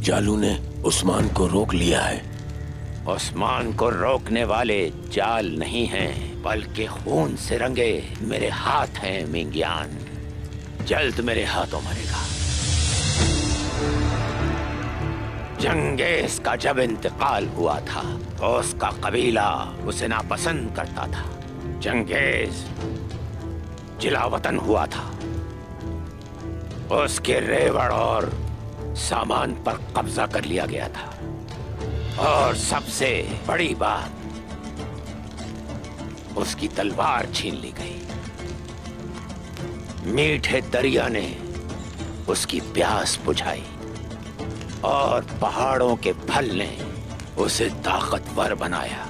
जालू ने उस्मान को रोक लिया है। उस्मान को रोकने वाले जाल नहीं हैं, बल्कि खून से रंगे मेरे हाथ हैं मिंगियान। जल्द मेरे हाथों मरेगा। जंगेज का जब इंतकाल हुआ था तो उसका कबीला उसे नापसंद करता था। जंगेज जिला वतन हुआ था। उसके रेवड़ और सामान पर कब्जा कर लिया गया था। और सबसे बड़ी बात, उसकी तलवार छीन ली गई। मीठे दरिया ने उसकी प्यास बुझाई और पहाड़ों के फल ने उसे ताकतवर बनाया।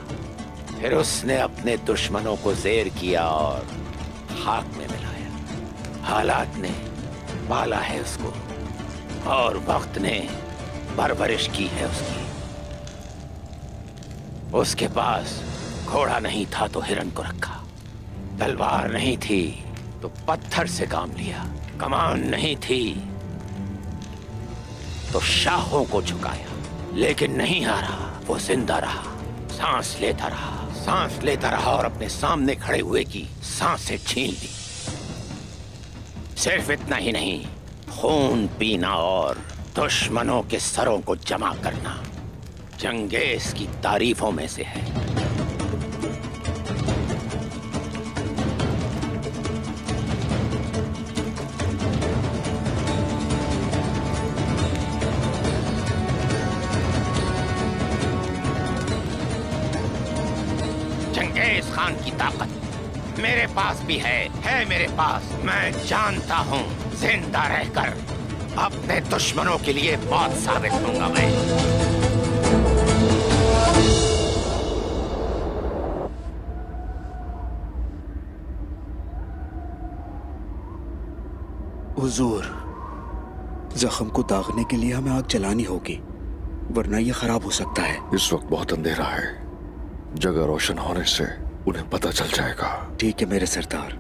फिर उसने अपने दुश्मनों को ज़ेर किया और खाक में मिलाया। हालात ने पाला है उसको और वक्त ने परवरिश की है उसकी। उसके पास घोड़ा नहीं था तो हिरन को रखा, तलवार नहीं थी तो पत्थर से काम लिया, कमान नहीं थी तो शाहों को झुकाया। लेकिन नहीं हारा, वो जिंदा रहा, सांस लेता रहा, सांस लेता रहा और अपने सामने खड़े हुए की सांसें छीन ली। सिर्फ इतना ही नहीं, खून पीना और दुश्मनों के सरों को जमा करना जंगेज की तारीफों में से है। जंगेज खान की ताकत मेरे पास भी है मेरे पास। मैं जानता हूँ जिंदा रहकर अपने दुश्मनों के लिए मौत साबित होऊंगा मैं। हुजूर, जख्म को दागने के लिए हमें आग जलानी होगी, वरना ये खराब हो सकता है। इस वक्त बहुत अंधेरा है, जगह रोशन होने से उन्हें पता चल जाएगा। ठीक है मेरे सरदार।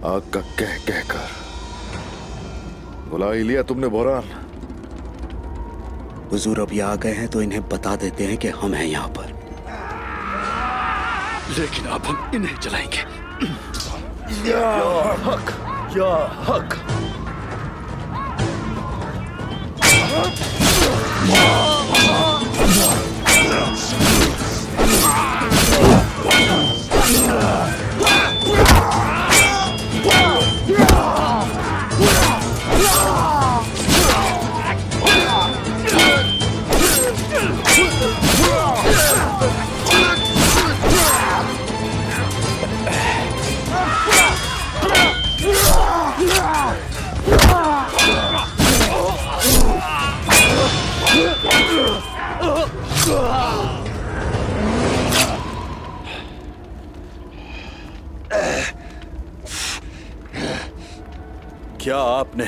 आग का कह कहकर बुला ही लिया तुमने बोरान। हुजूर अब ये आ गए हैं तो इन्हें बता देते हैं कि हम हैं यहाँ पर। लेकिन अब हम इन्हें जलाएंगे। या हक, या हक। क्या आपने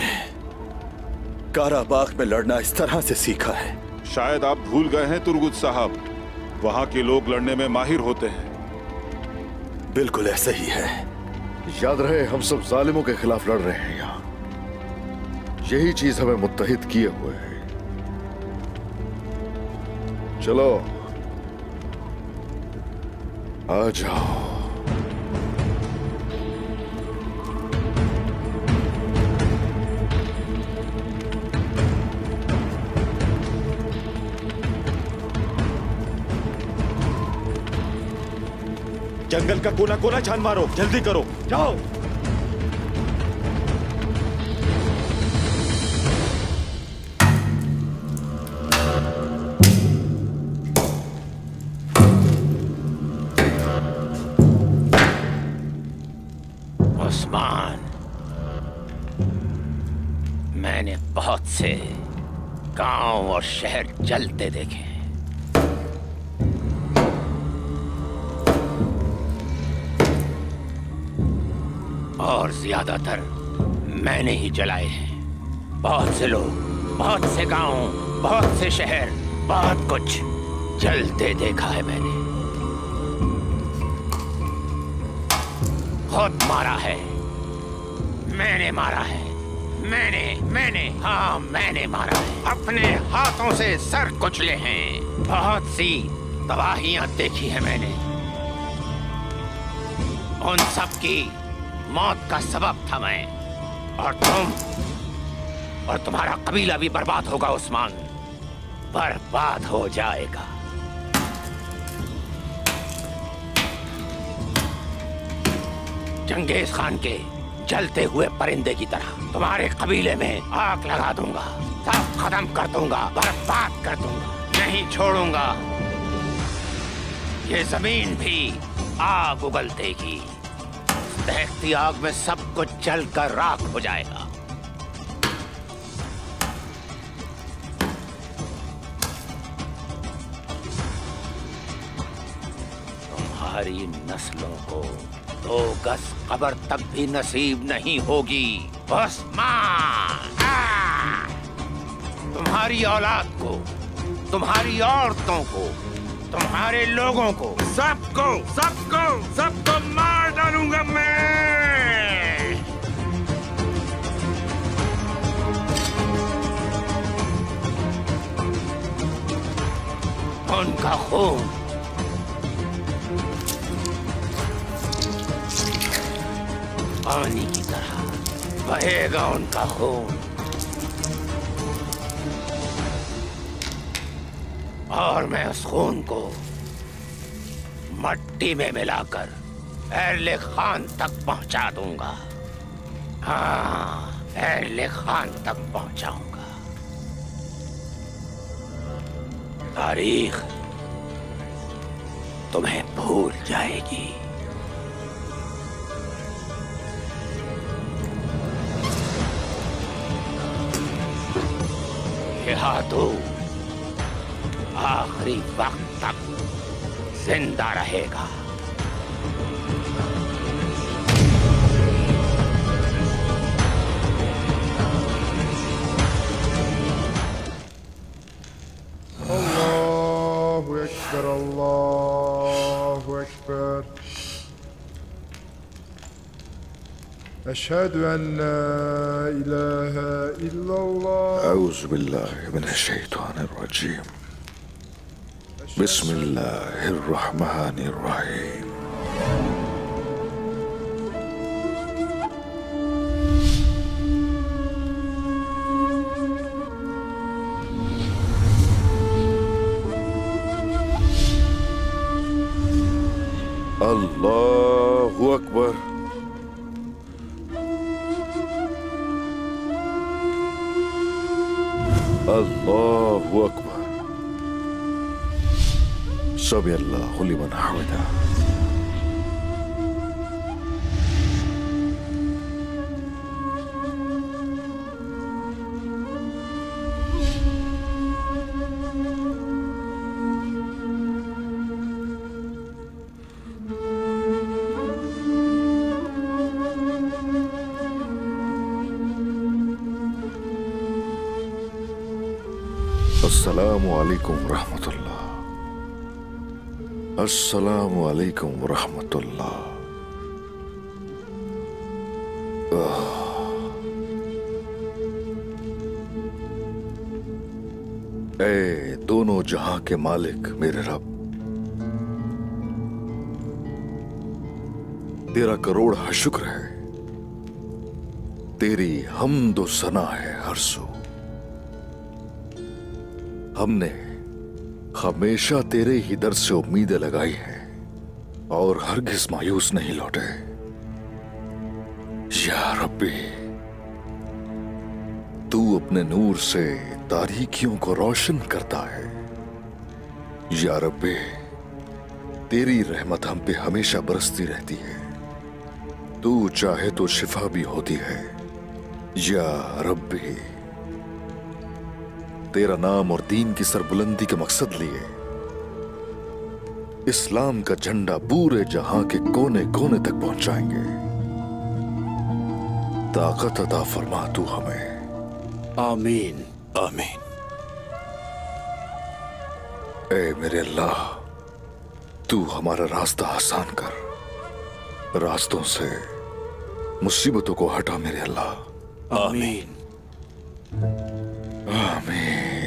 काराबाग में लड़ना इस तरह से सीखा है? शायद आप भूल गए हैं तुर्गुत साहब, वहां के लोग लड़ने में माहिर होते हैं। बिल्कुल ऐसा ही है। याद रहे, हम सब जालिमों के खिलाफ लड़ रहे हैं यहाँ। यही चीज हमें मुत्तहिद किए हुए है। चलो आ जाओ। जंगल का कोना कोना छान मारो, जल्दी करो, जाओ। उस्मान, मैंने बहुत से गांव और शहर जलते देखे हैं, और ज्यादातर मैंने ही जलाए हैं। बहुत से लोग, बहुत से गांव, बहुत से शहर, बहुत कुछ जलते देखा है मैंने। खुद मारा है। मैंने मारा है। मैंने हाँ मैंने मारा है। अपने हाथों से सर कुचले हैं। बहुत सी तबाहियां देखी है मैंने। उन सब की मौत का सबब था मैं। और तुम्हारा कबीला भी बर्बाद होगा उस्मान, बर्बाद हो जाएगा। चंगेज खान के जलते हुए परिंदे की तरह तुम्हारे कबीले में आग लगा दूंगा, सब खत्म कर दूंगा, बर्बाद कर दूंगा, नहीं छोड़ूंगा। ये जमीन भी आग उगल देगी। दहकती आग में सब कुछ जलकर राख हो जाएगा। तुम्हारी नस्लों को 2 गज कब्र तक भी नसीब नहीं होगी उस्मान। तुम्हारी औलाद को, तुम्हारी औरतों को, तुम्हारे लोगों को, सबको मार डालूंगा मैं। उनका खून पानी की तरह बहेगा, उनका खून। और मैं उस खून को मट्टी में मिलाकर अहले खान तक पहुंचा दूंगा। हाँ, अहले खान तक पहुंचाऊंगा। तारीख तुम्हें भूल जाएगी। तो आखिरी वक्त तक जिंदा रहेगा। अल्लाहु अकबर, अल्लाहु अकबर। अशहदु अन ला इलाहा इल्लल्लाह। औज़ु बिल्लाहि मिनश शैतानिर रजीम। बिस्मिल्लाहिर रहमानिर रहीम। अल्लाहु अकबर। अल्लाहु अकबर। समी अल्लाहु लिमन हमिदा। अस्सलामु अलैकुम रहमतुल्लाह। अस्सलामु अलैकुम रहमतुल्लाह। ए दोनों जहां के मालिक मेरे रब, तेरा करोड़ शुक्र है, तेरी हम्दो सना है हर सू। हमने हमेशा तेरे ही दर से उम्मीदें लगाई हैं और हरगिज मायूस नहीं लौटे। या रब्बी, तू अपने नूर से तारीकियों को रोशन करता है। या रब्बी, तेरी रहमत हम पे हमेशा बरसती रहती है। तू चाहे तो शिफा भी होती है। या रब्बी, तेरा नाम और दीन की सरबुलंदी के मकसद लिए इस्लाम का झंडा पूरे जहां के कोने कोने तक पहुंचाएंगे। ताकत अता फरमा तू हमें। आमीन आमीन। ए मेरे अल्लाह, तू हमारा रास्ता आसान कर। रास्तों से मुसीबतों को हटा मेरे अल्लाह। आमीन। आमीन।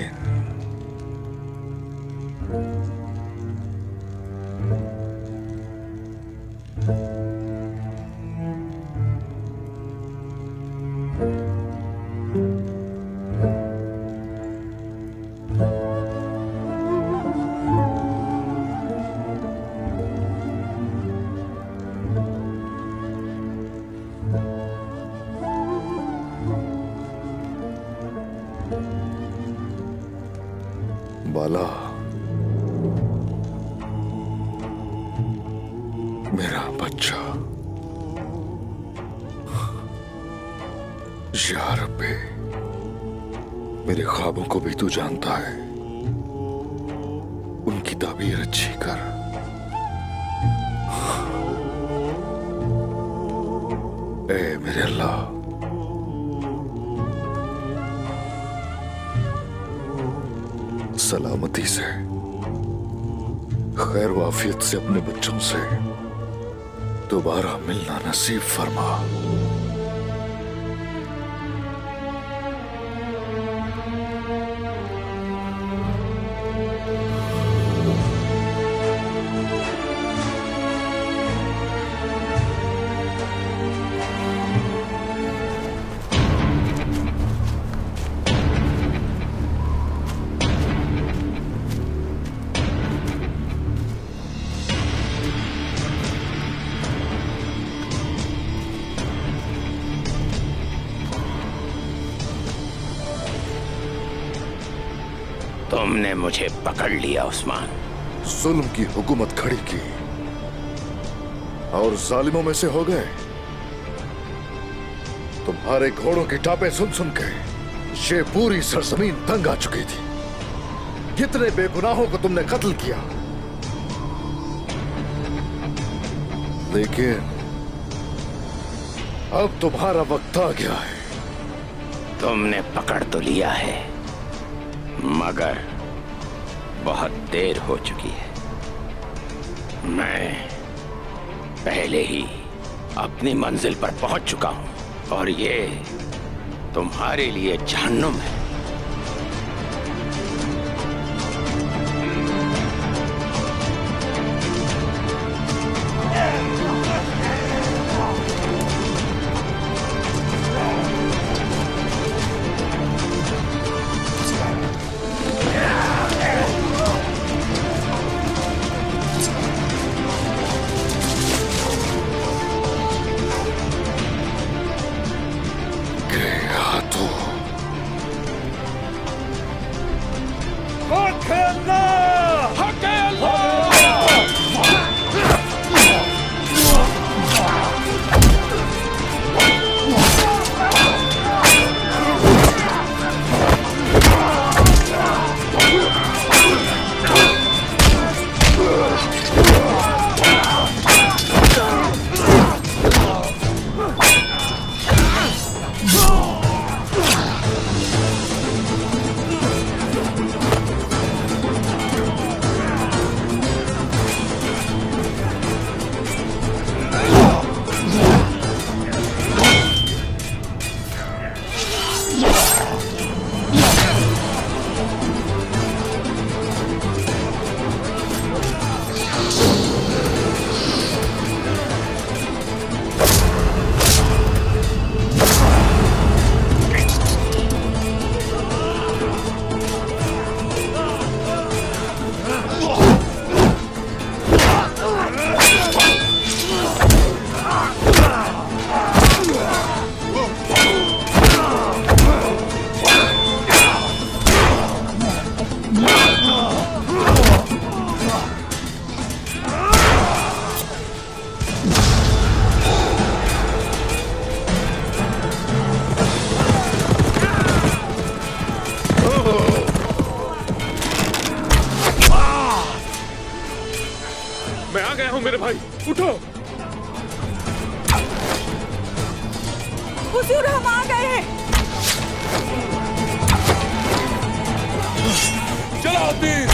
बाला, मेरा बच्चा, या रब्बे, मेरे ख्वाबों को भी तू जानता है, उनकी ताबीर अच्छी कर। ए मेरे अल्लाह, सलामती से, खैर वाफियत से अपने बच्चों से दोबारा मिलना नसीब फरमा। तुमने मुझे पकड़ लिया उस्मान। जुल्म की हुकूमत खड़ी की और जालिमों में से हो गए। तुम्हारे घोड़ों की टापें सुन सुन के ये पूरी सरजमीन तंग आ चुकी थी। कितने बेगुनाहों को तुमने कत्ल किया, लेकिन अब तुम्हारा वक्त आ गया है। तुमने पकड़ तो लिया है, मगर बहुत देर हो चुकी है। मैं पहले ही अपनी मंजिल पर पहुंच चुका हूं और ये तुम्हारे लिए जहन्नुम है। मेरे भाई उठो। हुजूर हम आ गए हैं। चलो तीर।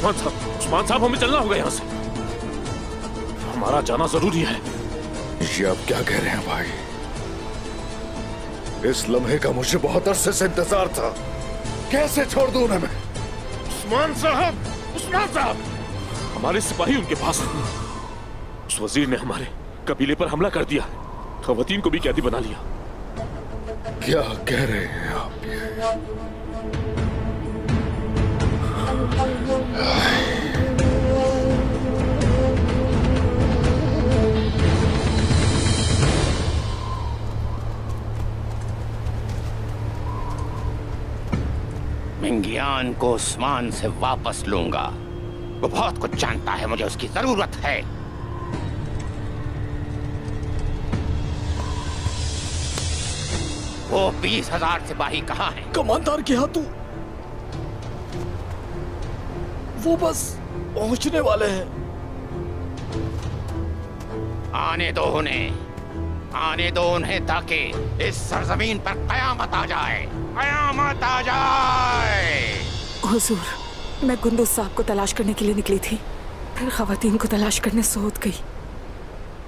उस्मान साहब हमें चलना होगा यहाँ से। हमारा जाना जरूरी है। ये आप क्या कह रहे हैं भाई? इस लम्हे का मुझे बहुत अरसे से इंतजार था। कैसे छोड़ दूं उन्हें मैं? उस्मान साहब, हमारे सिपाही उनके पास हैं। उस वजीर ने हमारे कबीले पर हमला कर दिया, खवातीन को भी कैदी बना लिया। क्या कह रहे हैं आप? मिंगियान को उस्मान से वापस लूंगा। वो बहुत कुछ जानता है, मुझे उसकी जरूरत है। वो 20,000 सिपाही कहाँ हैं? कमांडर के हाथों। वो बस पहुंचने वाले हैं। आने दो उन्हें ताकि इस सरजमीन पर कयामत आ जाए। कयामत आ जाए। हुजूर, मैं गुंदुज साहब को तलाश करने के लिए निकली थी, फिर खवातीन को तलाश करने सोच गई,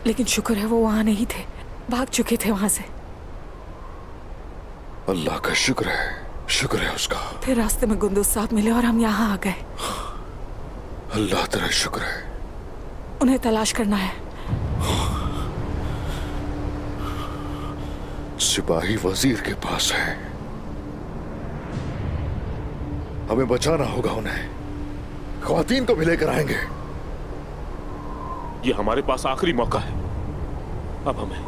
लेकिन शुक्र है वो वहां नहीं थे, भाग चुके थे वहां से। अल्लाह का शुक्र है उसका। फिर रास्ते में गुंदुज साहब मिले और हम यहाँ आ गए। अल्लाह तेरा शुक्र है। उन्हें तलाश करना है। सिपाही वजीर के पास है, हमें बचाना होगा उन्हें। ख्वातीन को भी लेकर आएंगे। ये हमारे पास आखिरी मौका है। अब हमें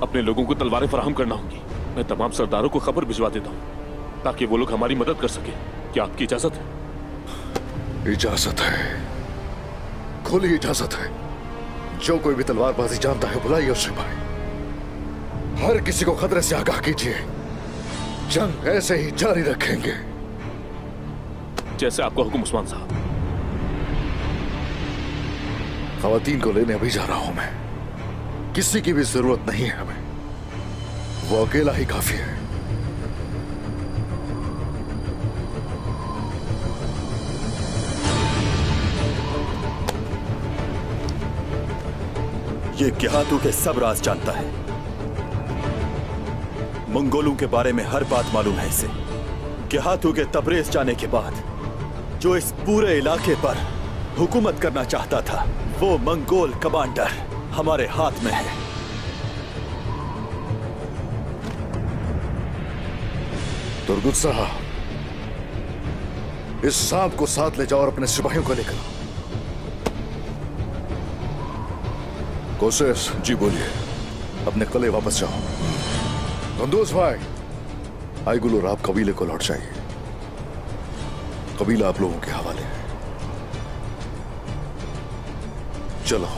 अपने लोगों को तलवारें फराहम करना होंगी। मैं तमाम सरदारों को खबर भिजवा देता हूँ ताकि वो लोग हमारी मदद कर सके। क्या आपकी इजाजत है? इजाजत है, खुली इजाजत है। जो कोई भी तलवारबाजी जानता है बुलाइए उसे भाई। हर किसी को खतरे से आगाह कीजिए। जंग ऐसे ही जारी रखेंगे। जैसे आपका हुक्म उस्मान साहब। खवातीन को लेने अभी जा रहा हूं मैं। किसी की भी जरूरत नहीं है हमें, वो अकेला ही काफी है। ये गेहातू के सब राज जानता है। मंगोलों के बारे में हर बात मालूम है इसे। गेहातू के तबरेज जाने के बाद जो इस पूरे इलाके पर हुकूमत करना चाहता था, वो मंगोल कमांडर हमारे हाथ में है। तुर्गुत साहब, इस सांप को साथ ले जाओ और अपने सिपाहियों को लेकर। कोसेस जी बोलिए। अपने किले वापस जाओ। गुंदुज भाई, आईगुलू राब कबीले को लौट जाइए। कबीला आप लोगों के हवाले है। चलो।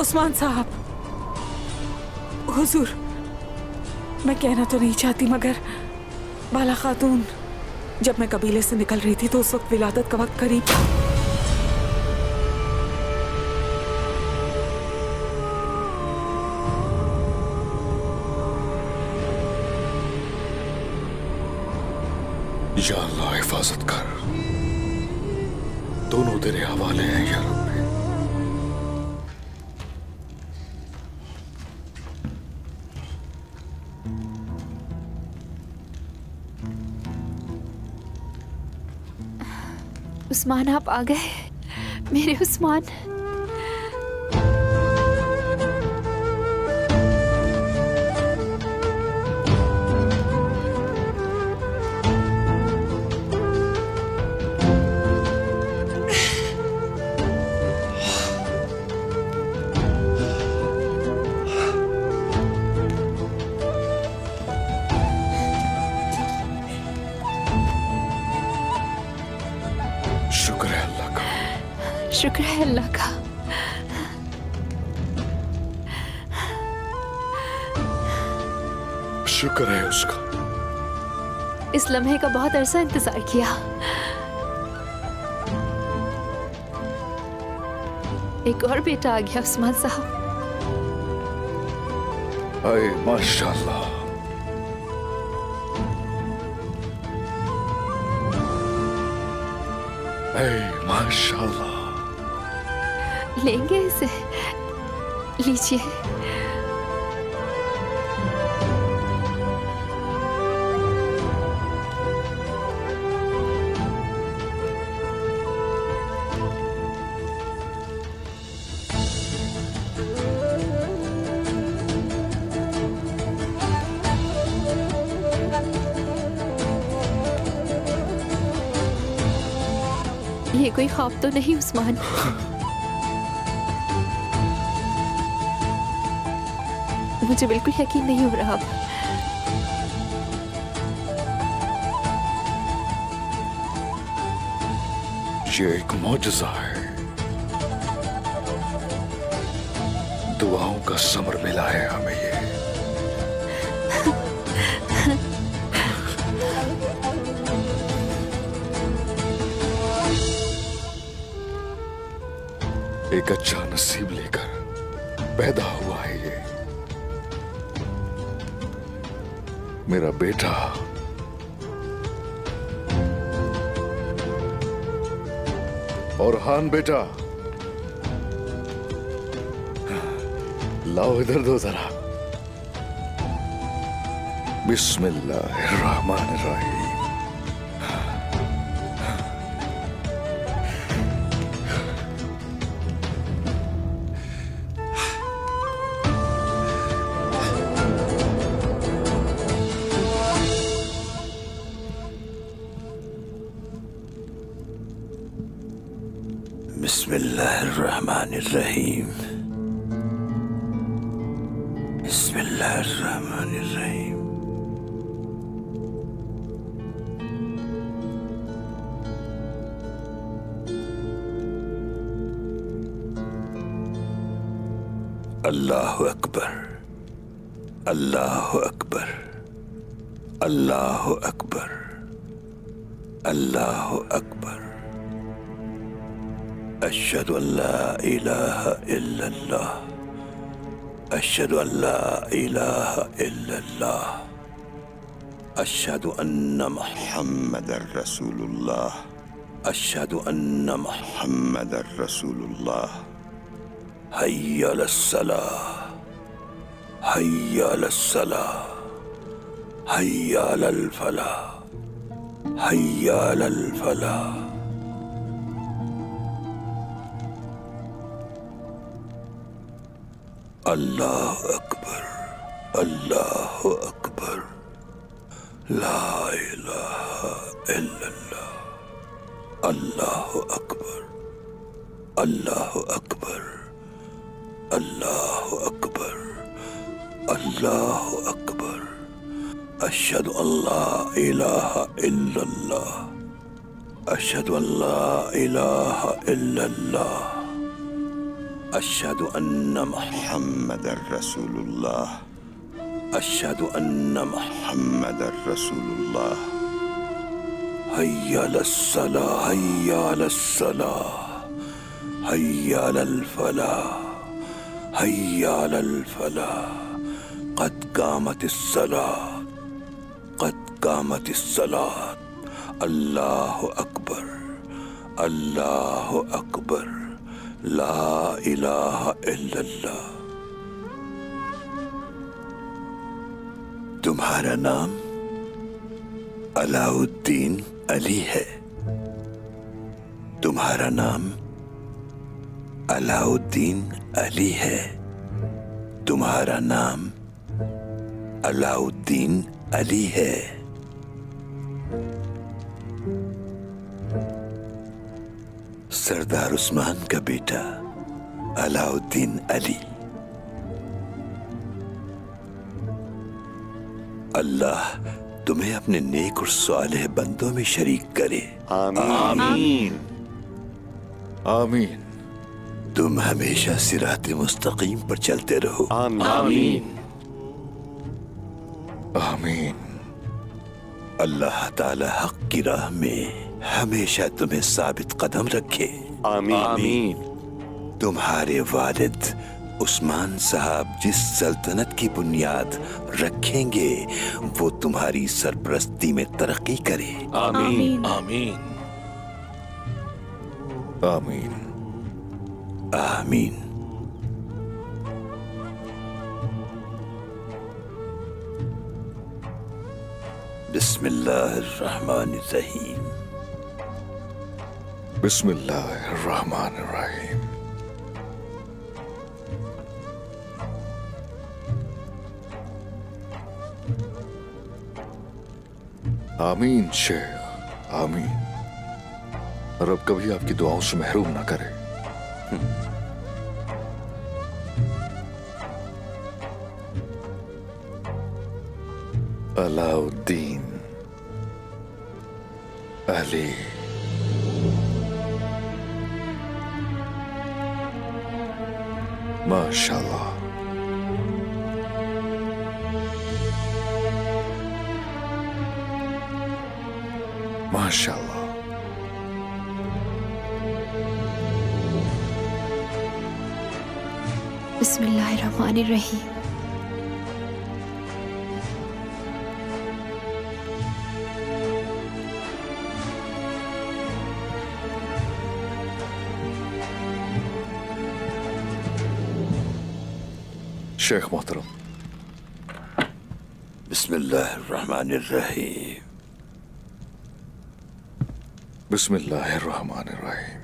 उस्मान साहब, हुजूर, मैं कहना तो नहीं चाहती मगर बाला खातून, जब मैं कबीले से निकल रही थी तो उस वक्त विलादत का वक्त करीब था। या अल्लाह हिफाजत कर। दोनों तेरे हवाले हैं या रब्बी। उस्मान, आप आ गए मेरे उस्मान। शुक्र है अल्लाह का। शुक्र है उसका। इस लम्हे का बहुत अरसा इंतजार किया। एक और बेटा आ गया उस्मान साहब। अरे माशाल्लाह। माशाल्लाह। लेंगे इसे? लीजिए। ये कोई ख्वाब तो नहीं उस्मान? मुझे बिल्कुल यकीन नहीं हो रहा। ये एक मौजज़ा है। दुआओं का समर मिला है हमें ये। एक अच्छा नसीब लेकर पैदा हुआ है ये मेरा बेटा। और हान बेटा, लाओ इधर दो जरा। बिस्मिल्लाहिर्रहमानिर्रहीम। बिस्मिल्लाहिर्रहमानिर्रहीम। बिस्मिल्लाहिर्रहमानिर्रहीम। अल्लाहु अकबर, अल्लाहु अकबर, अल्लाहु अकबर, अल्लाहु अकबर। अश्हदु अल्ला इलाहा इल्लल्लाह, अश्हदु अल्ला इलाहा इल्लल्लाह, अश्हदु अन्ना मुहम्मदर रसूलुल्लाह, अश्हदु अन्ना मुहम्मदर रसूलुल्लाह। हय्या अलस्सलाह, हय्या अलस्सलाह, हय्या अलल फलाह, हय्या अलल फलाह। अल्लाह अकबर, अल्लाह अकबर, ला इलाहा इल्लल्लाह, अल्लाह अकबर, अल्लाह अकबर, अल्लाह अकबर, अल्लाह अकबर। अशहदु अल्ला इलाहा इल्लल्लाह, अशहदु अल्ला इलाहा इल्लल्लाह, अशहदु अन्ना मुहम्मदर रसूलुल्लाह, अशहदु अन्ना मुहम्मदर रसूलुल्लाह। हय्या अलस्सलाह, हय्या अलस्सलाह, हय्या अलल फलाह, हय्या अलल फलाह। क़द क़ामतिस्सलाह, क़द क़ामतिस्सलाह। अल्लाहु अकबर, अल्लाहु अकबर, ला इलाहा इल्लल्लाह। तुम्हारा नाम अलाउद्दीन अली है। तुम्हारा नाम अलाउद्दीन अली है। तुम्हारा नाम अलाउद्दीन अली है। सरदार उस्मान का बेटा अलाउद्दीन अली। अल्लाह तुम्हें अपने नेक और सालेह बंदों में शरीक करे। आमीन, आमीन। तुम हमेशा सिराते मुस्तकीम पर चलते रहो। आमीन, आमीन। अल्लाह ताला हक की राह में हमेशा तुम्हें साबित कदम रखे। आमीन। तुम्हारे वालिद उस्मान साहब जिस सल्तनत की बुनियाद रखेंगे वो तुम्हारी सरपरस्ती में तरक्की करे। आमीन, आमीन। आमीन आमीन। बिस्मिल्लाहिर्रहमानिर्रहीम। बिस्मिल्लाहिर्रहमानिर्रहीम। आमीन शेख आमीन। रब कभी आपकी दुआओं से महरूम ना करे। अलाउद्दीन अली माशाल्लाह। माशाल्लाह। बिस्मिल्लाहिर्रहमानिर्रहीम। शेख मोहतरम। बिस्मिल्लाहिर्रहमानिर्रहीम। बिस्मिल्लाहिर्रहमानिर्रहीम।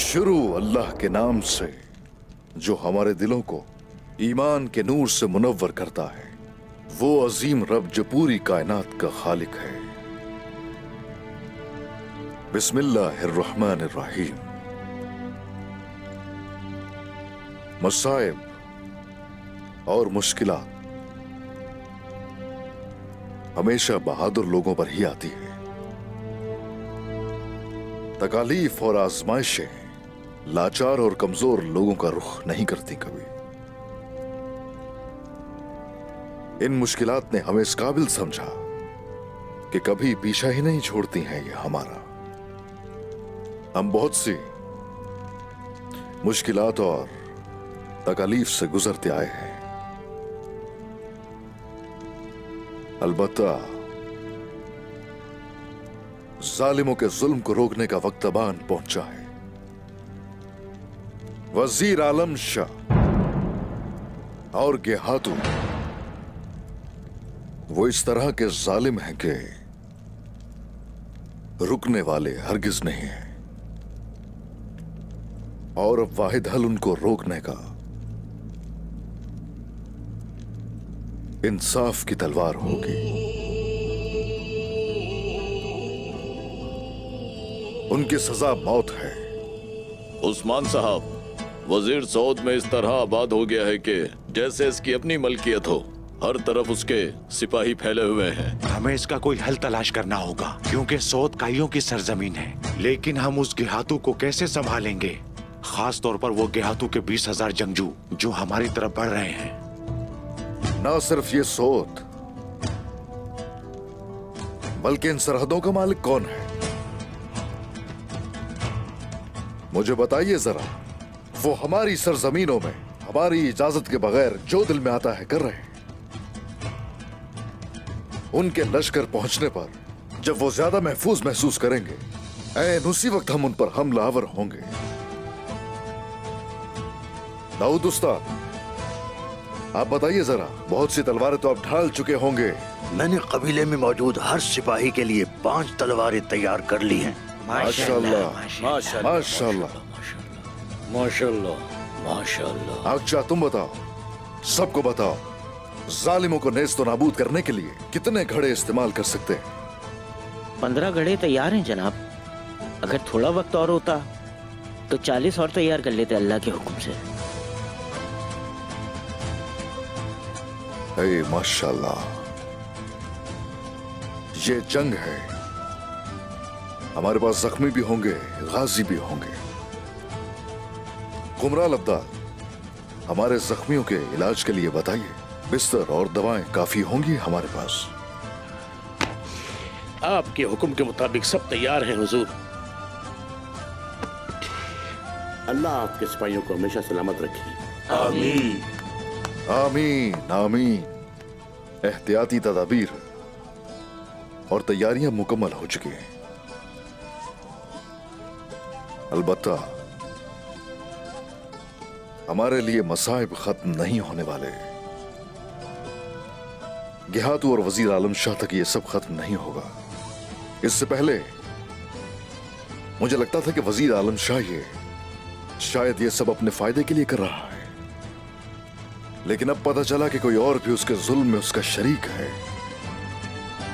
शुरू अल्लाह के नाम से जो हमारे दिलों को ईमान के नूर से मुनव्वर करता है। वो अजीम रब जो पूरी कायनात का खालिक है। बिस्मिल्लाहिर्रहमानिर्रहीम। मसाइब और मुश्किलात हमेशा बहादुर लोगों पर ही आती है। तकालीफ और आजमाइशें लाचार और कमजोर लोगों का रुख नहीं करती कभी। इन मुश्किलात ने हमें इस काबिल समझा कि कभी पीछा ही नहीं छोड़ती हैं ये हमारा। हम बहुत सी मुश्किलात और तकलीफ से गुजरते आए हैं। अलबत्ता जालिमों के जुल्म को रोकने का वक्त आन पहुंचा है। वजीर आलम शाह और गेहातू वो इस तरह के जालिम हैं कि रुकने वाले हरगिज नहीं हैं। और अब वाहिद हल उनको रोकने का इंसाफ की तलवार होगी। उनकी सजा मौत है। उस्मान साहब, वजीर सऊद में इस तरह आबाद हो गया है कि जैसे इसकी अपनी मलकियत हो। हर तरफ उसके सिपाही फैले हुए हैं। हमें इसका कोई हल तलाश करना होगा क्योंकि सऊद काइयों की सरजमीन है। लेकिन हम उस गेहातू को कैसे संभालेंगे, खास तौर पर वो गेहातू के 20,000 जंगजू जो हमारी तरफ बढ़ रहे हैं। ना सिर्फ ये सऊद बल्कि इन सरहदों का मालिक कौन है, मुझे बताइए जरा। वो हमारी सरजमीनों में हमारी इजाजत के बगैर जो दिल में आता है कर रहे हैं। उनके लश्कर पहुंचने पर जब वो ज्यादा महफूज महसूस करेंगे, ऐन उसी वक्त हम उन पर हमलावर होंगे। दाऊद उस्ताद, आप बताइए जरा। बहुत सी तलवारें तो आप ढाल चुके होंगे। मैंने कबीले में मौजूद हर सिपाही के लिए 5 तलवारें तैयार कर ली हैं। माशाल्लाह, माशाल्लाह, माशाल्लाह, माशाल्लाह। अच्छा तुम बताओ, सबको बताओ, जालिमों को नेस्तो नाबूद करने के लिए कितने घड़े इस्तेमाल कर सकते हैं? 15 घड़े तैयार हैं जनाब। अगर थोड़ा वक्त और होता तो 40 और तैयार कर लेते अल्लाह के हुक्म से। ऐ माशाल्लाह, ये जंग है। हमारे पास जख्मी भी होंगे, गाजी भी होंगे। कुमराल अब्दाल, हमारे जख्मियों के इलाज के लिए बताइए। बिस्तर और दवाएं काफी होंगी हमारे पास। आपके हुक्म के मुताबिक सब तैयार हैं हुजूर। अल्लाह आपके सिपाहियों को हमेशा सलामत रखे। आमीन। आमीन आमीन। एहतियाती तदाबीर और तैयारियां मुकम्मल हो चुकी हैं। अलबत्ता हमारे लिए मसाइब खत्म नहीं होने वाले। गिहातू और वजीर आलम शाह तक ये सब खत्म नहीं होगा। इससे पहले मुझे लगता था कि वजीर आलम शाह ये शायद ये सब अपने फायदे के लिए कर रहा है, लेकिन अब पता चला कि कोई और भी उसके जुल्म में उसका शरीक है।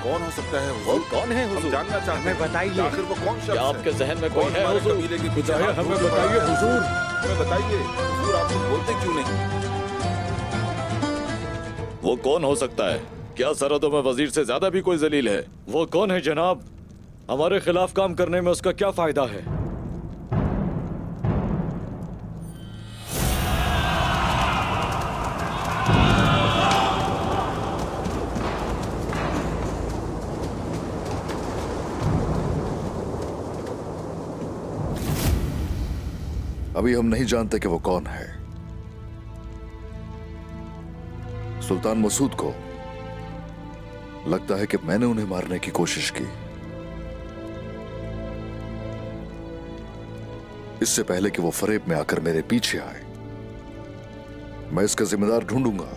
कौन हो सकता है? वो कौन है हुजूर? हम जानना चाहते हैं। बताइए आखिर वो कौन शख्स क्या है? आपके जहन में कोई है हुजूर? कबीले के पीछे हाथ हमें धो रहा बताइए है? हुजूर। हमें बताइए हुजूर, आप लोग बोलते क्यों नहीं? वो कौन हो सकता है? क्या सरहदों में वजीर से ज्यादा भी कोई जलील है? वो कौन है जनाब? हमारे खिलाफ काम करने में उसका क्या फायदा है? अभी हम नहीं जानते कि वो कौन है। सुल्तान मसूद को लगता है कि मैंने उन्हें मारने की कोशिश की। इससे पहले कि वो फरेब में आकर मेरे पीछे आए, मैं इसका जिम्मेदार ढूंढूंगा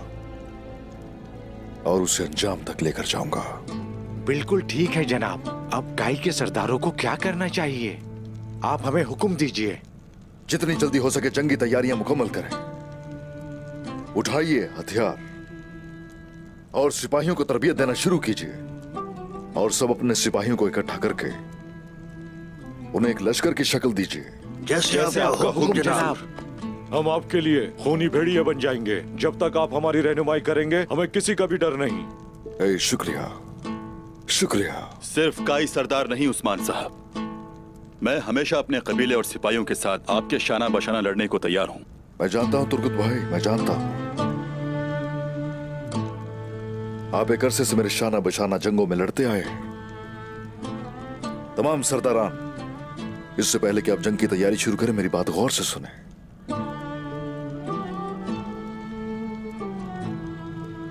और उसे अंजाम तक लेकर जाऊंगा। बिल्कुल ठीक है जनाब। अब गाय के सरदारों को क्या करना चाहिए? आप हमें हुक्म दीजिए। जितनी जल्दी हो सके जंगी तैयारियां मुकम्मल करें। उठाइए हथियार और सिपाहियों को तरबियत देना शुरू कीजिए, और सब अपने सिपाहियों को इकट्ठा करके उन्हें एक लश्कर की शक्ल दीजिए। जैसे आपका हुक्म जनाब। हम आपके लिए खूनी भेड़िए बन जाएंगे। जब तक आप हमारी रहनुमाई करेंगे हमें किसी का भी डर नहीं। शुक्रिया शुक्रिया। सिर्फ काई सरदार नहीं उस्मान साहब, मैं हमेशा अपने कबीले और सिपाहियों के साथ आपके शाना बशाना लड़ने को तैयार हूं। मैं जानता हूं तुर्गुत भाई, मैं जानता हूं। आप एक अरसे से मेरे शाना बशाना जंगों में लड़ते आए हैं। तमाम सरदारान, इससे पहले कि आप जंग की तैयारी शुरू करें मेरी बात गौर से सुने।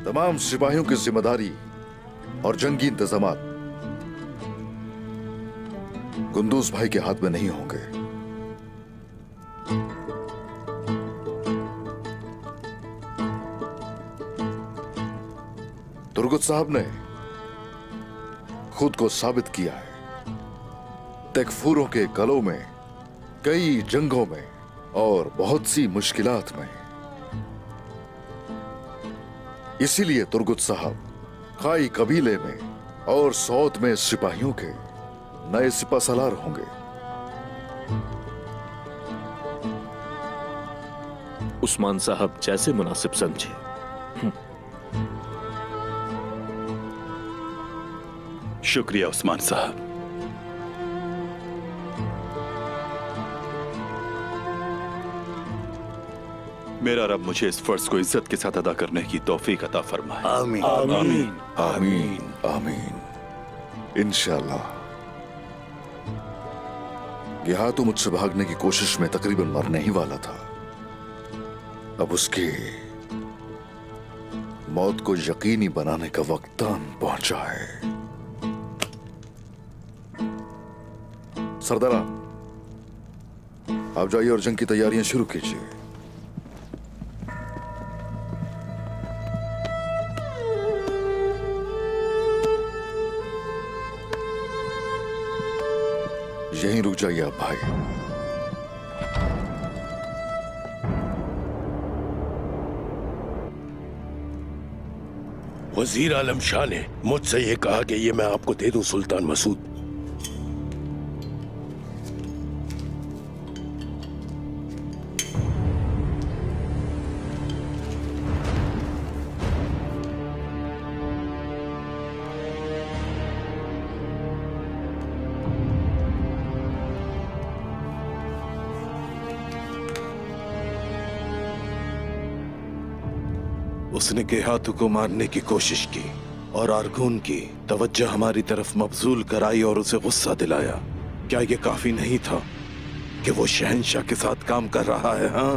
तमाम सिपाहियों की जिम्मेदारी और जंगी इंतजामात गुंदूस भाई के हाथ में नहीं होंगे। तुर्गुत साहब ने खुद को साबित किया है तकफूरों के गलों में, कई जंगों में और बहुत सी मुश्किलात में। इसीलिए तुर्गुत साहब खाई कबीले में और सौत में सिपाहियों के नए सिपा सलार होंगे। उस्मान साहब जैसे मुनासिब समझे। शुक्रिया उस्मान साहब। मेरा रब मुझे इस फर्ज को इज्जत के साथ अदा करने की तौफीक अता फरमाए। आमीन आमीन आमीन आमीन। इंशाअल्लाह। गिहातू मुझसे भागने की कोशिश में तकरीबन मरने ही वाला था। अब उसकी मौत को यकीनी बनाने का वक्त आन पहुंचा है। सरदारा, आप जाइए और जंग की तैयारियां शुरू कीजिए। यहीं रुक जाइए आप भाई। वजीर आलम शाह ने मुझसे ये कहा कि ये मैं आपको दे दूं सुल्तान मसूद। उसने गेहातू को मारने की कोशिश की और आरगून की तवज्जो हमारी तरफ मबजूल कराई और उसे गुस्सा दिलाया। क्या ये काफी नहीं था कि वो शहंशाह के साथ काम कर रहा है? हाँ,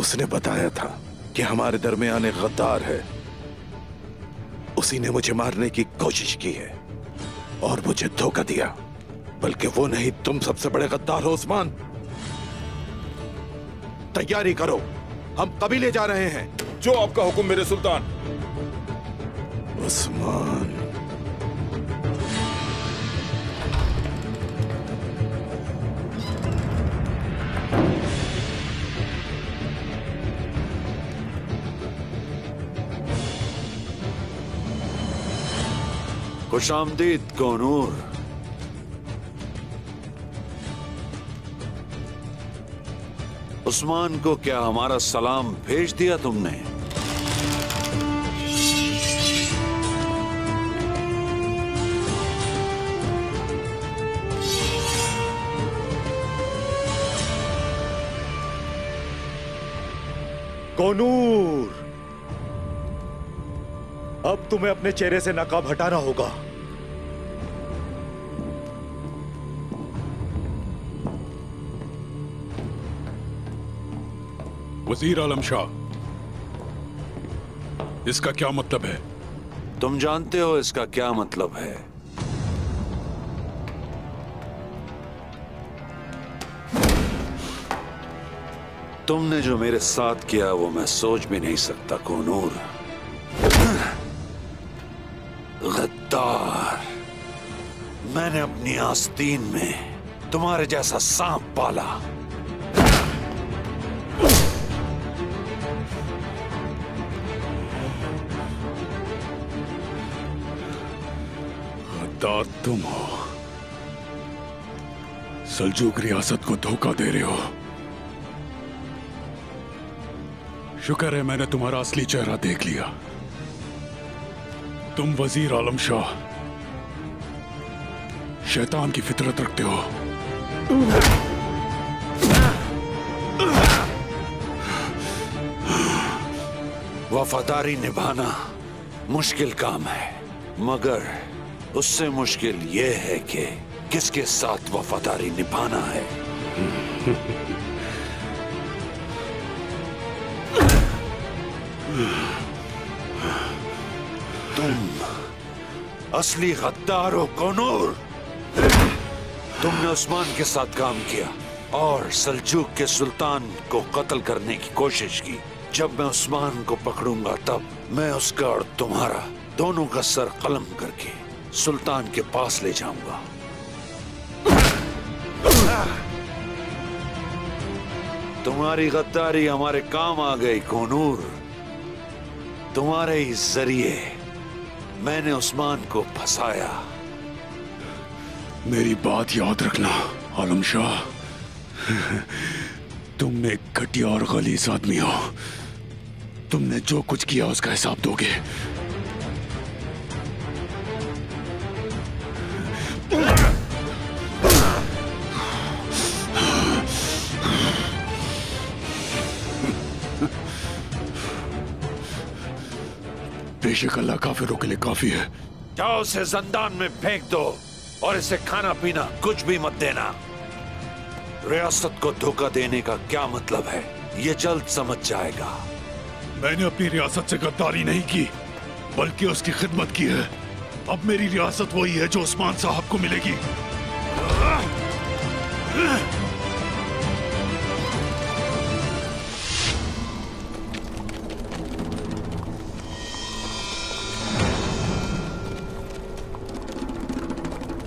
उसने बताया था कि हमारे दरमियान एक गद्दार है। उसी ने मुझे मारने की कोशिश की है और मुझे धोखा दिया। बल्कि वो नहीं, तुम सबसे बड़े गद्दार हो उस्मान। तैयारी करो, हम कबीले जा रहे हैं। जो आपका हुक्म मेरे सुल्तान। उस्मान, खुशामदीद कोनूर। उस्मान को क्या हमारा सलाम भेज दिया तुमने? कोनूर, अब तुम्हें अपने चेहरे से नकाब हटाना होगा। वजीर आलम शाह, इसका क्या मतलब है? तुम जानते हो इसका क्या मतलब है? तुमने जो मेरे साथ किया वो मैं सोच भी नहीं सकता कोनूर। गद्दार, मैंने अपनी आस्तीन में तुम्हारे जैसा सांप पाला। गद्दार तुम हो, सल्जूक रियासत को धोखा दे रहे हो। शुक्र है मैंने तुम्हारा असली चेहरा देख लिया। तुम वजीर आलम शाह शैतान की फितरत रखते हो। वफादारी निभाना मुश्किल काम है, मगर उससे मुश्किल यह है कि किसके साथ वफादारी निभाना है। तुम असली गद्दार हो कोनूर। तुमने उस्मान के साथ काम किया और सल्जूक के सुल्तान को कत्ल करने की कोशिश की। जब मैं उस्मान को पकड़ूंगा तब मैं उसका और तुम्हारा दोनों का सर कलम करके सुल्तान के पास ले जाऊंगा। तुम्हारी गद्दारी हमारे काम आ गई कोनूर। तुम्हारे ही जरिए मैंने उस्मान को फंसाया। मेरी बात याद रखना आलम शाह, तुम एक घटिया और गलीज आदमी हो। तुमने जो कुछ किया उसका हिसाब दोगे। बेशक अल्लाह काफिरों के लिए काफी है। जाओ उसे जंदान में फेंक दो और इसे खाना पीना कुछ भी मत देना। रियासत को धोखा देने का क्या मतलब है ये जल्द समझ जाएगा। मैंने अपनी रियासत से गद्दारी नहीं की बल्कि उसकी खिदमत की है। अब मेरी रियासत वही है जो उस्मान साहब को मिलेगी।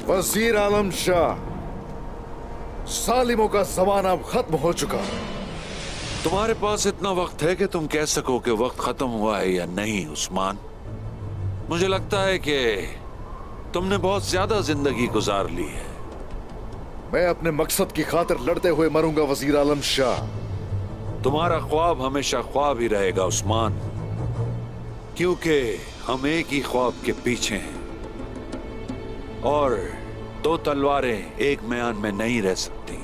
वजीर आलम शाह, सालिमों का जमाना अब खत्म हो चुका। तुम्हारे पास इतना वक्त है कि तुम कह सको कि वक्त खत्म हुआ है या नहीं उस्मान। मुझे लगता है कि तुमने बहुत ज्यादा जिंदगी गुजार ली है। मैं अपने मकसद की खातिर लड़ते हुए मरूंगा वजीर आलम शाह। तुम्हारा ख्वाब हमेशा ख्वाब ही रहेगा उस्मान, क्योंकि हम एक ही ख्वाब के पीछे हैं और दो तलवारें एक म्यान में नहीं रह सकती।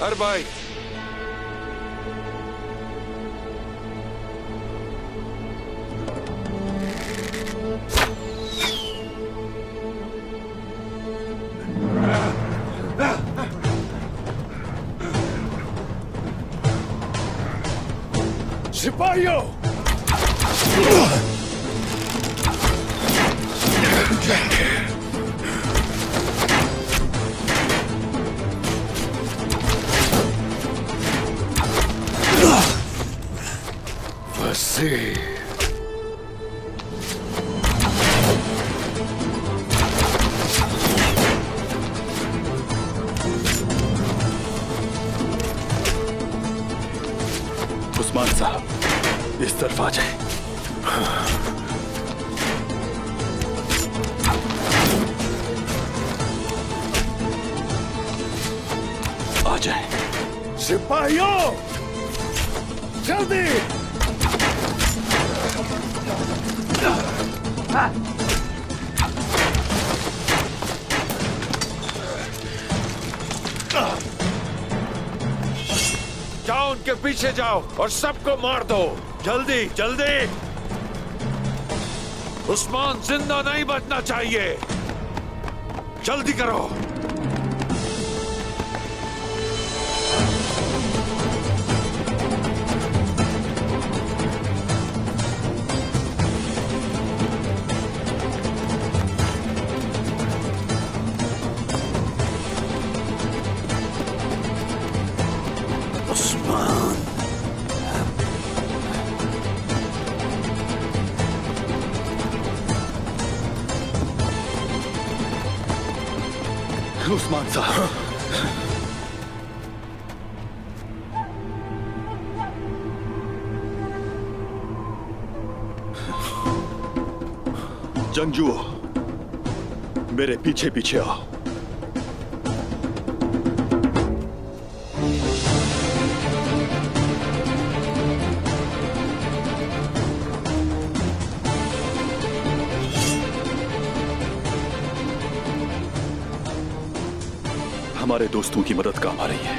अरे भाई, सिपाहियों! वज़ीर! उस्मान साहब, इस तरफ आ जाए। आ जाए। सिपाहियों! जल्दी! जाओ, उनके पीछे जाओ और सबको मार दो। जल्दी जल्दी! उस्मान जिंदा नहीं बचना चाहिए। जल्दी करो। उस्मान साहब, जंगजुओ, मेरे पीछे पीछे आओ। हमारे दोस्तों की मदद काम आ रही है।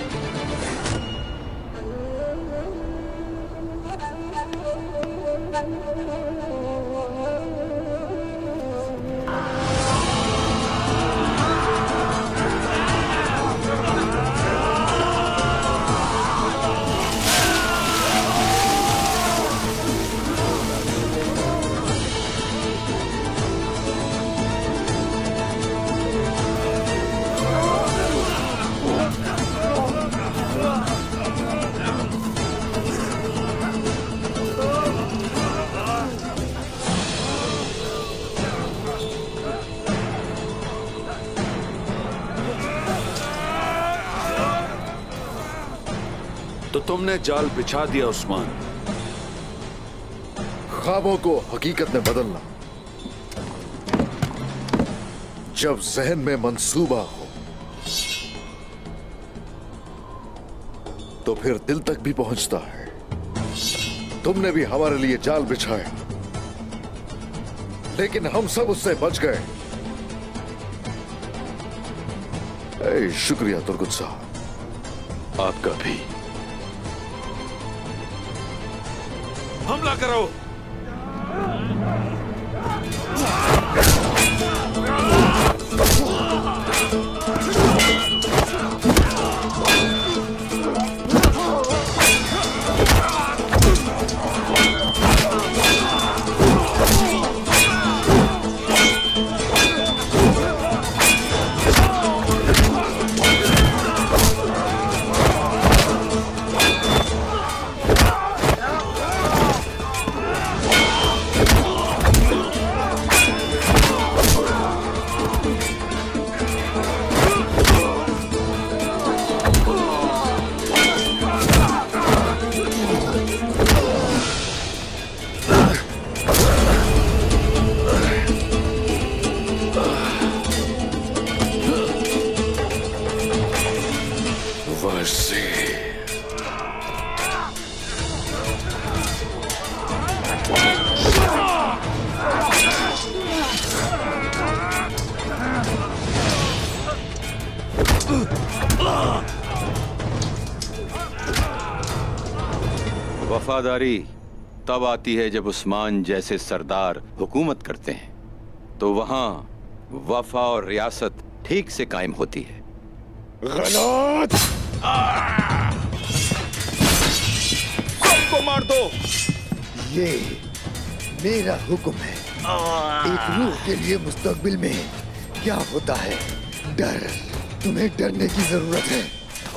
तो तुमने जाल बिछा दिया उस्मान। ख्वाबों को हकीकत में बदलना जब जहन में मंसूबा हो तो फिर दिल तक भी पहुंचता है। तुमने भी हमारे लिए जाल बिछाया, लेकिन हम सब उससे बच गए। शुक्रिया तुर्गुत साहब। आपका भी। हमला करो। वफादारी तब आती है जब उस्मान जैसे सरदार हुकूमत करते हैं, तो वहां वफा और रियासत ठीक से कायम होती है। गलत! सबको मार मार दो। ये मेरा हुक्म है। एक रूह के लिए मुस्तकबिल में क्या होता है? डर। तुम्हें डरने की जरूरत है।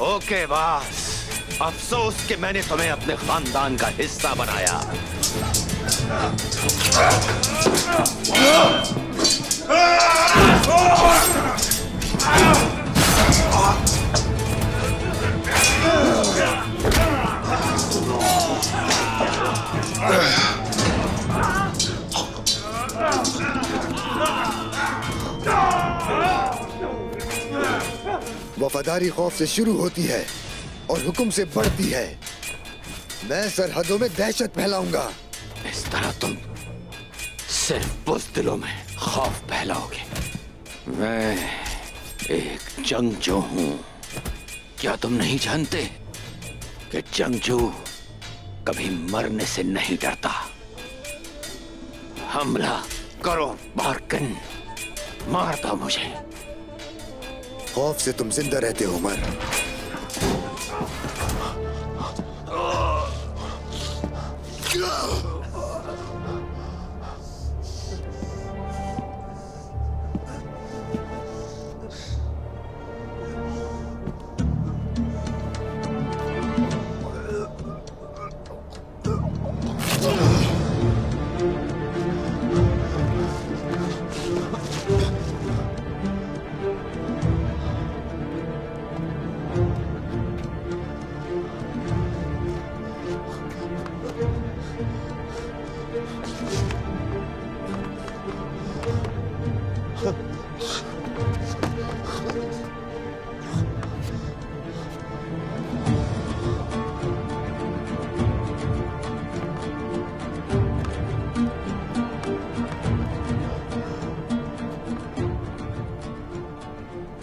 ओके बॉस, अफसोस कि मैंने तुम्हें अपने खानदान का हिस्सा बनाया। वफादारी खौफ से शुरू होती है और हुक्म से बढ़ती है। मैं सरहदों में दहशत फैलाऊंगा। इस तरह तुम सिर्फ बुज़दिलों में खौफ फैलाओगे। मैं एक जंगजू हूं। क्या तुम नहीं जानते कि जंगजू कभी मरने से नहीं डरता? हमला करो बार्किन, मार दो मुझे। खौफ से तुम जिंदा रहते हो उमर।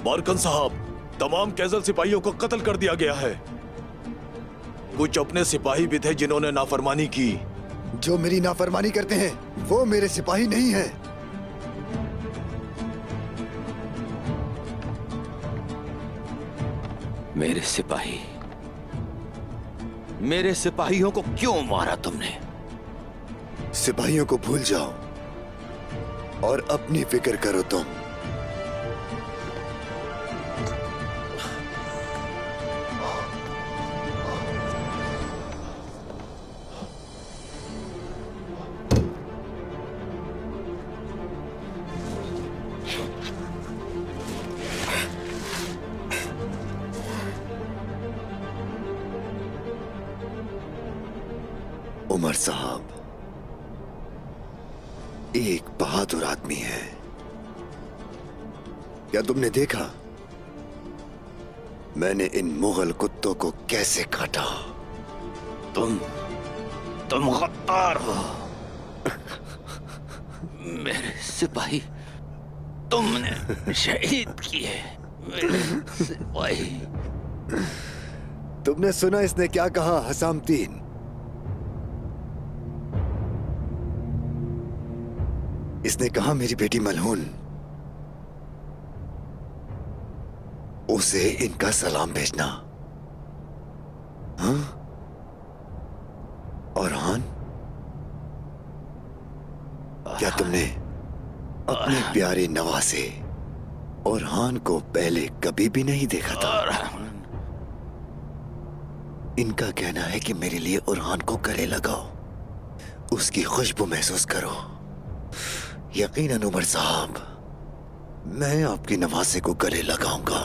बार्किन साहब, तमाम कैज़ल सिपाहियों को कत्ल कर दिया गया है। कुछ अपने सिपाही भी थे जिन्होंने नाफरमानी की। जो मेरी नाफरमानी करते हैं वो मेरे सिपाही नहीं हैं। मेरे सिपाही? मेरे सिपाहियों को क्यों मारा तुमने? सिपाहियों को भूल जाओ और अपनी फिक्र करो तुम। उमर साहब एक बहादुर आदमी है। क्या तुमने देखा मैंने इन मुगल कुत्तों को कैसे काटा? तुम गद्दार हो। मेरे सिपाही तुमने शहीद किए। मेरे सिपाही। तुमने सुना इसने क्या कहा हसामतीन? इसने कहा मेरी बेटी मलहून, उसे इनका सलाम भेजना। हाँ? और हान, क्या तुमने अपने प्यारे नवासे और हान को पहले कभी भी नहीं देखा था? इनका कहना है कि मेरे लिए उरहान को गले लगाओ, उसकी खुशबू महसूस करो। यकीनन उमर साहब, मैं आपके नवासे को गले लगाऊंगा,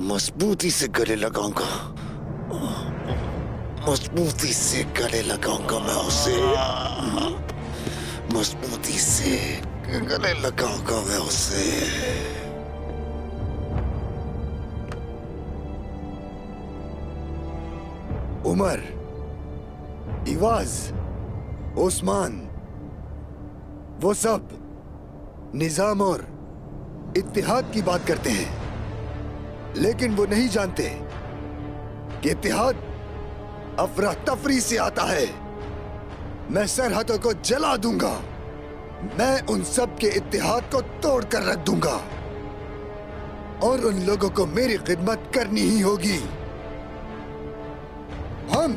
मजबूती से गले लगाऊंगा, मजबूती से गले लगाऊंगा। मैं उसे मजबूती से गले लगाऊंगा। मैं उसे उमर, इवाज, उस्मान, वो सब निजाम और इत्तेहाद की बात करते हैं, लेकिन वो नहीं जानते कि इत्तेहाद अफरा तफरी से आता है। मैं सरहदों को जला दूंगा। मैं उन सब के इत्तेहाद को तोड़ कर रख दूंगा और उन लोगों को मेरी खिदमत करनी ही होगी। हम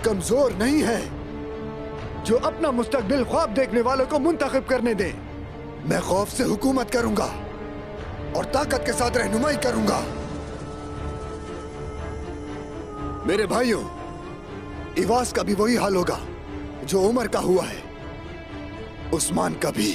कमजोर नहीं है जो अपना मुस्तकबिल ख्वाब देखने वालों को मुंतखब करने दे। मैं खौफ से हुकूमत करूंगा और ताकत के साथ रहनुमाई करूंगा। मेरे भाइयों, इवास का भी वही हाल होगा जो उमर का हुआ है, उस्मान का भी।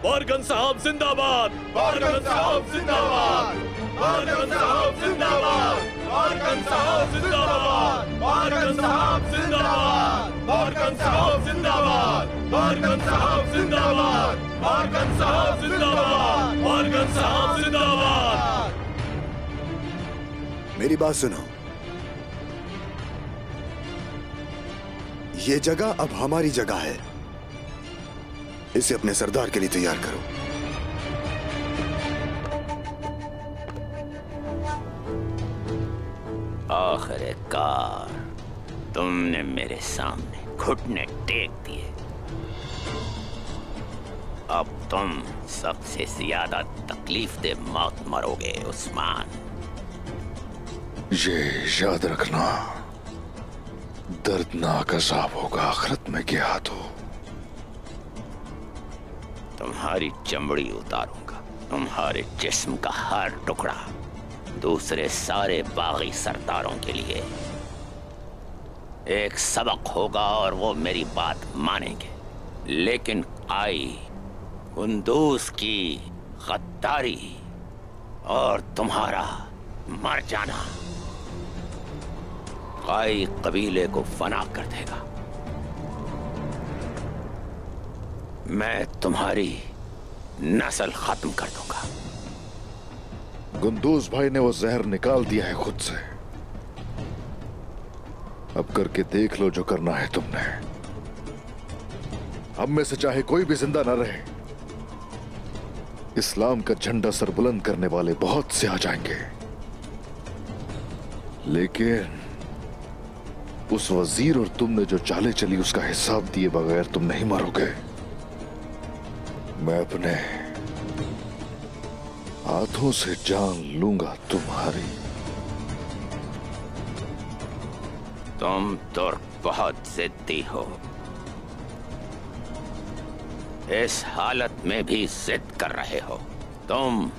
बारगन साहब जिंदाबाद, बारगन साहब जिंदाबाद, बारगन साहब जिंदाबाद, बारगन साहब जिंदाबाद, बारगन साहब जिंदाबाद, बारगन साहब जिंदाबाद, बारगन साहब जिंदाबाद, बारगन साहब जिंदाबाद, बारगन साहब जिंदाबाद। मेरी बात सुनो, ये जगह अब हमारी जगह है। इसे अपने सरदार के लिए तैयार करो। आखिरकार तुमने मेरे सामने घुटने टेक दिए। अब तुम सबसे ज्यादा तकलीफ दे मौत मरोगे उस्मान। ये याद रखना, दर्दनाक अज़ाब होगा आखिरत में क्या तो। तुम्हारी चमड़ी उतारूंगा, तुम्हारे जिस्म का हर टुकड़ा दूसरे सारे बागी सरदारों के लिए एक सबक होगा और वो मेरी बात मानेंगे। लेकिन आई कुंदूज की गद्दारी और तुम्हारा मर जाना आई कबीले को फना कर देगा। मैं तुम्हारी नस्ल खत्म कर दूंगा। गुंदूज भाई ने वो जहर निकाल दिया है खुद से। अब करके देख लो जो करना है तुमने। हम में से चाहे कोई भी जिंदा न रहे, इस्लाम का झंडा सर बुलंद करने वाले बहुत से आ जाएंगे, लेकिन उस वजीर और तुमने जो चाले चली उसका हिसाब दिए बगैर तुम नहीं मरोगे। मैं अपने हाथों से जान लूंगा तुम्हारी। तुम तुर्क बहुत जिद्दी हो। इस हालत में भी जिद कर रहे हो। तुम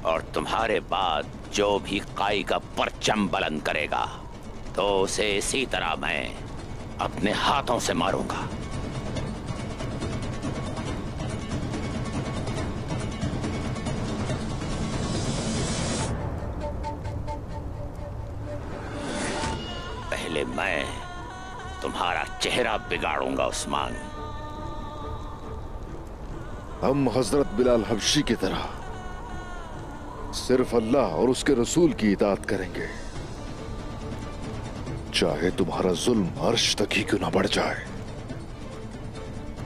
और तुम्हारे बाद जो भी काई का परचम बुलंद करेगा तो उसे इसी तरह मैं अपने हाथों से मारूंगा। पहले मैं तुम्हारा चेहरा बिगाड़ूंगा उस्मान। हम हजरत बिलाल हबशी की तरह सिर्फ अल्लाह और उसके रसूल की इताअत करेंगे, चाहे तुम्हारा जुल्म अर्श तक ही क्यों ना बढ़ जाए।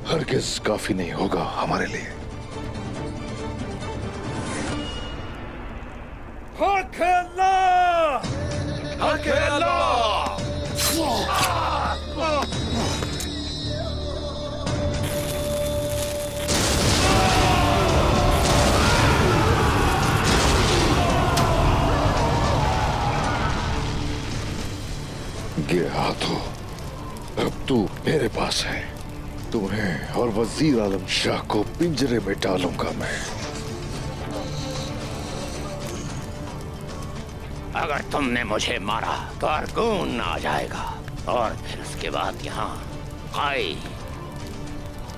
हरगिज काफी नहीं होगा हमारे लिए। हक है अल्लाह, हक है अल्लाह। ये हाथों अब तू मेरे पास है। तुम्हें और वजीर आलम शाह को पिंजरे में डालूंगा मैं। अगर तुमने मुझे मारा तो अर्गून आ जाएगा और फिर उसके बाद यहाँ काई,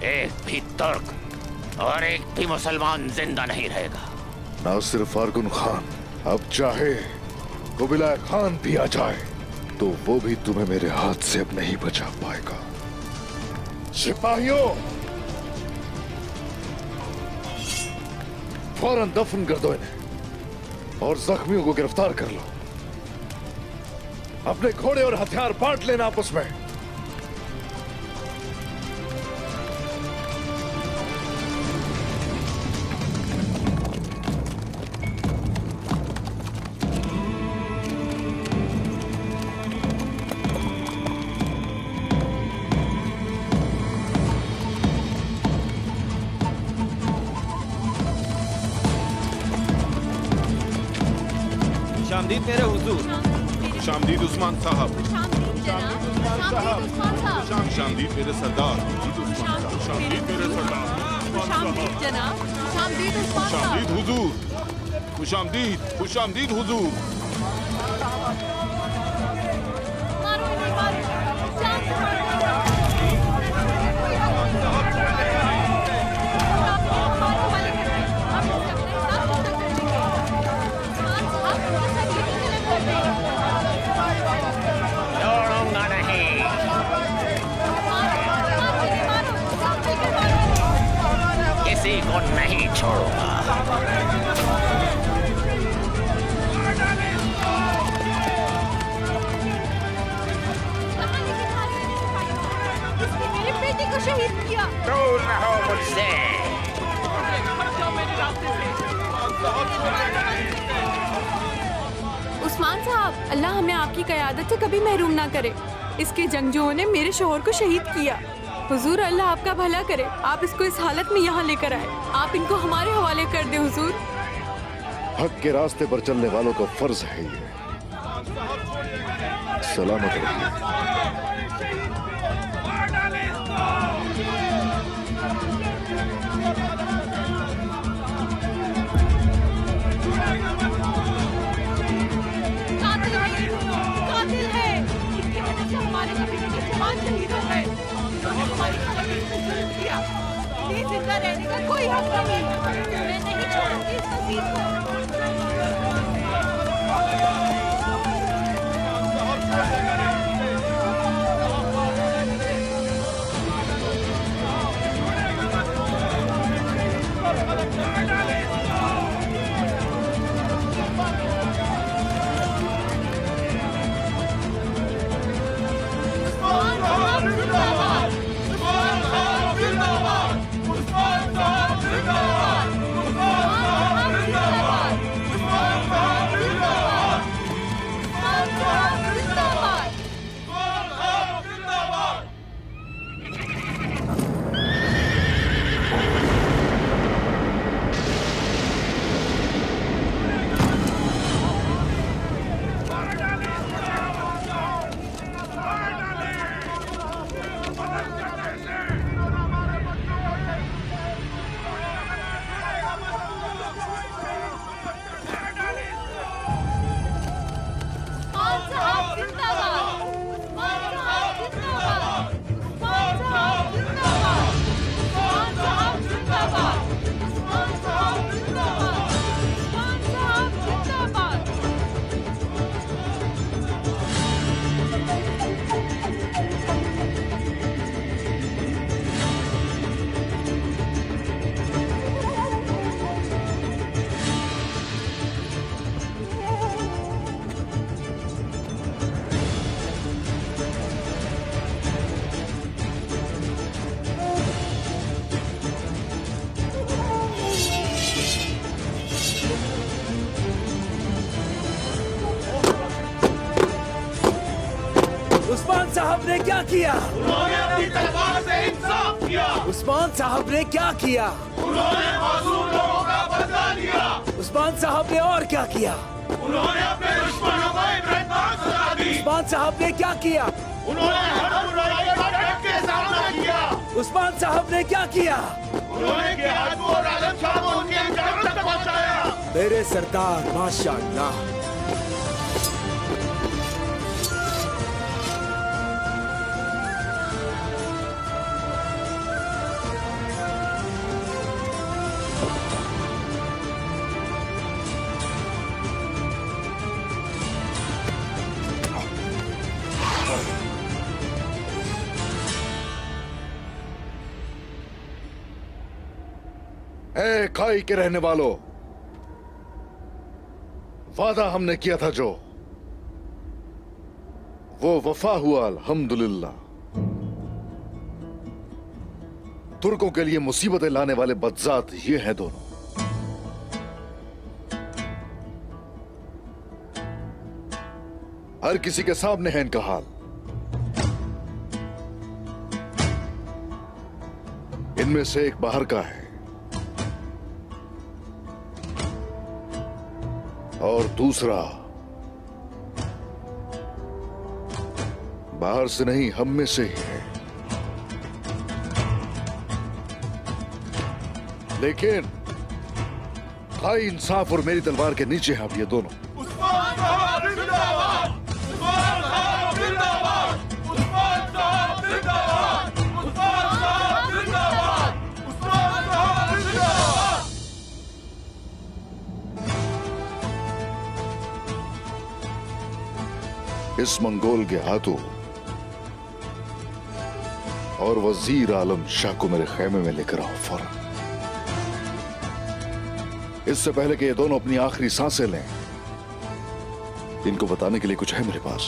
एक भी तुर्क और एक भी मुसलमान जिंदा नहीं रहेगा। ना सिर्फ अर्गुन खान, अब चाहे कुबिला खान भी आ जाए तो वो भी तुम्हें मेरे हाथ से अब नहीं बचा पाएगा। सिपाहियों, फौरन दफन कर दो इन्हें और जख्मियों को गिरफ्तार कर लो। अपने घोड़े और हथियार बांट लेना आपस में। शामदीद मेरे हुजूर। शामदीद उस्मान साहब। खुशामदीद मेरे सरदार, खुशामदीद मेरे सरदार, जनाब, खुशामदीद हुजूर, खुशामदीद हुजूर। छोड़ूंगा नहीं। किसी को नहीं छोड़ूंगा। मेरी बेटी को शहीद किया। दूर रहो मुझसे। उस्मान साहब, अल्लाह हमें आपकी क़यादत से कभी महरूम ना करे। इसके जंगजुओं ने मेरे शोहर को शहीद किया। हुजूर, अल्लाह आपका भला करे। आप इसको इस हालत में यहाँ लेकर आए। आप इनको हमारे हवाले कर दे हुजूर। हक के रास्ते पर चलने वालों का फर्ज है ये। सलामत रहिए। कातिल है। इसकी वजह से हमारे कबीले के जवान शहीद हो गए। उन्होंने हमारी कबीले पे जुल्म किया। इन्हें जिंदा रहने का कोई हक नहीं। मैं नहीं छोड़ूंगी इस तस्वीर को। उस्मान साहब ने क्या किया? उन्होंने अपनी तलवार से इंसाफ किया। उस्मान साहब ने क्या किया? उन्होंने मासूम लोगों का बदला लिया। उस्मान साहब ने और क्या किया? उन्होंने अपने दुश्मनों को इबरतनाक सजा दी। उस्मान साहब ने क्या किया? उन्होंने हर बुराई का डट के सामना किया। उस्मान साहब ने क्या किया? उन्होंने जिहाद को और आलम शाह को उनके अंजाम तक पहुंचाया। मेरे सरदार, माशाअल्लाह। ए खाई के रहने वालों, वादा हमने किया था जो, वो वफा हुआ अल्हम्दुलिल्लाह। तुर्कों के लिए मुसीबतें लाने वाले बदजात ये हैं दोनों। हर किसी के सामने है इनका हाल। इनमें से एक बाहर का है और दूसरा बाहर से नहीं, हम में से ही है। लेकिन भाई इंसाफ और मेरी तलवार के नीचे हैं अब ये दोनों। इस मंगोल के हाथों और वजीर आलम शाह को मेरे खेमे में लेकर आओ फौरन। इससे पहले कि ये दोनों अपनी आखिरी सांसें लें, इनको बताने के लिए कुछ है मेरे पास।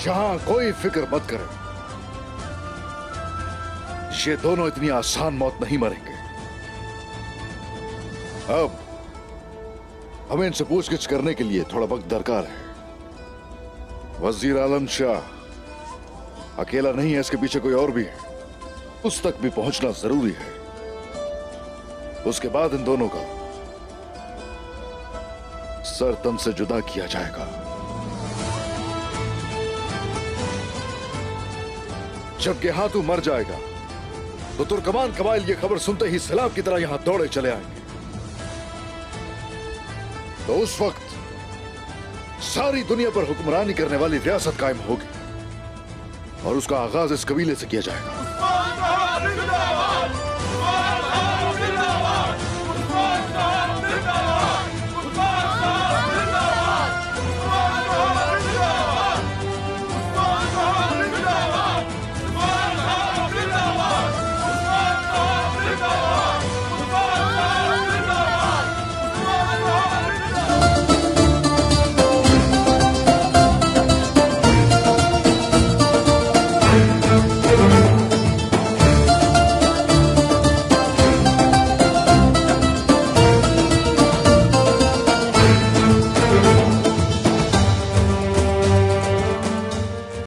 शाह कोई फिक्र मत करें, ये दोनों इतनी आसान मौत नहीं मरेंगे। अब हमें इनसे पूछगिछ करने के लिए थोड़ा वक्त दरकार है। वजीर आलम शाह अकेला नहीं है, इसके पीछे कोई और भी है, उस तक भी पहुंचना जरूरी है। उसके बाद इन दोनों का सर तन से जुदा किया जाएगा। जब गेहातू मर जाएगा तो तुर्कमान कबाइल ये खबर सुनते ही सैलाब की तरह यहां दौड़े चले आएंगे। तो उस वक्त सारी दुनिया पर हुक्मरानी करने वाली रियासत कायम होगी और उसका आगाज इस कबीले से किया जाएगा।